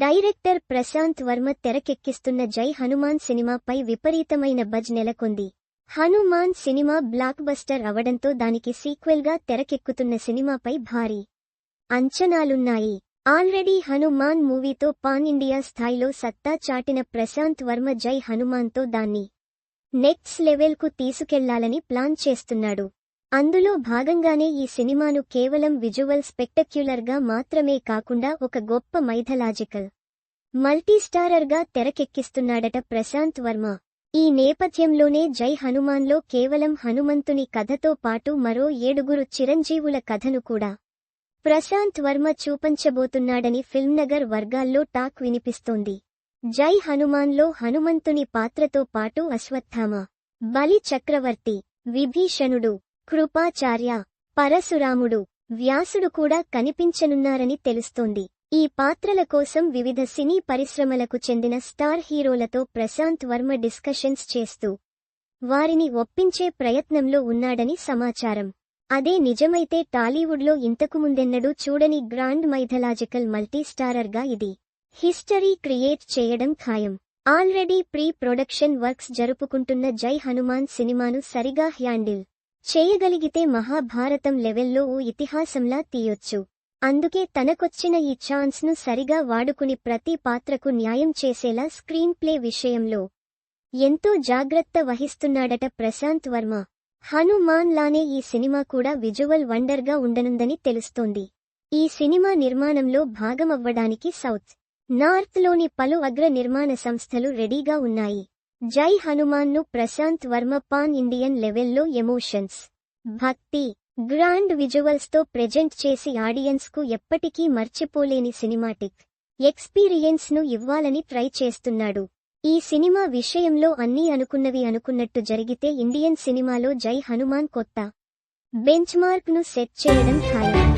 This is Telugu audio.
డైరెక్టర్ ప్రశాంత్ వర్మ తెరకెక్కిస్తున్న జై హనుమాన్ సినిమాపై విపరీతమైన బజ్ నెలకొంది. హనుమాన్ సినిమా బ్లాక్ బస్టర్ అవడంతో దానికి సీక్వెల్గా తెరకెక్కుతున్న సినిమాపై భారీ అంచనాలున్నాయి. ఆల్రెడీ హనుమాన్ మూవీతో పాన్ ఇండియా స్థాయిలో సత్తా చాటిన ప్రశాంత్ వర్మ జై హనుమాన్తో దాన్ని నెక్స్ట్ లెవెల్కు తీసుకెళ్లాలని ప్లాన్ చేస్తున్నాడు. అందులో భాగంగానే ఈ సినిమాను కేవలం విజువల్ స్పెక్టక్యులర్గా మాత్రమే కాకుండా ఒక గొప్ప మైథలాజికల్ మల్టీస్టారర్గా తెరకెక్కిస్తున్నాడట ప్రశాంత్ వర్మ. ఈ నేపథ్యంలోనే జై హనుమాన్లో కేవలం హనుమంతుని కథతో పాటు మరో 7 చిరంజీవుల కథను కూడా ప్రశాంత్ వర్మ చూపించబోతున్నాడని ఫిల్మ్నగర్ వర్గాల్లో టాక్ వినిపిస్తోంది. జై హనుమాన్లో హనుమంతుని పాత్రతో పాటు అశ్వత్థామ, బలి చక్రవర్తి, విభీషణుడు, కృపాచార్య, పరశురాముడు, వ్యాసుడు కూడా కనిపించనున్నారని తెలుస్తోంది. ఈ పాత్రల కోసం వివిధ సినీ పరిశ్రమలకు చెందిన స్టార్ హీరోలతో ప్రశాంత్ వర్మ డిస్కషన్స్ చేస్తూ వారిని ఒప్పించే ప్రయత్నంలో ఉన్నాడని సమాచారం. అదే నిజమైతే టాలీవుడ్లో ఇంతకుముందెన్నడూ చూడని గ్రాండ్ మైథలాజికల్ మల్టీస్టారర్గా ఇది హిస్టరీ క్రియేట్ చేయడం ఖాయం. ఆల్రెడీ ప్రీ ప్రొడక్షన్ వర్క్స్ జరుపుకుంటున్న జై హనుమాన్ సినిమాను సరిగా హ్యాండిల్ చేయగలిగితే మహాభారతం లెవెల్లో ఓ ఇతిహాసంలా తీయొచ్చు. అందుకే తనకొచ్చిన ఈ ఛాన్స్ను సరిగా వాడుకుని ప్రతి పాత్రకు న్యాయం చేసేలా స్క్రీన్ ప్లే విషయంలో ఎంతో జాగ్రత్త వహిస్తున్నాడట ప్రశాంత్ వర్మ. హనుమాన్ లానే ఈ సినిమా కూడా విజువల్ వండర్గా ఉండనుందని తెలుస్తోంది. ఈ సినిమా నిర్మాణంలో భాగమవ్వడానికి సౌత్, నార్త్లోని పలు అగ్ర నిర్మాణ సంస్థలు రెడీగా ఉన్నాయి. జై హనుమాన్ను ప్రశాంత్ వర్మ పాన్ ఇండియన్ లెవెల్లో ఎమోషన్స్, భక్తి, గ్రాండ్ విజువల్స్తో ప్రెజెంట్ చేసి ఆడియన్స్కు ఎప్పటికీ మర్చిపోలేని సినిమాటిక్ ఎక్స్పీరియన్స్ను ఇవ్వాలని ట్రై చేస్తున్నాడు. ఈ సినిమా విషయంలో అన్నీ అనుకున్నవి అనుకున్నట్టు జరిగితే ఇండియన్ సినిమాలో జై హనుమాన్ కొత్త బెంచ్మార్క్ను సెట్ చేయడం ఖాయం.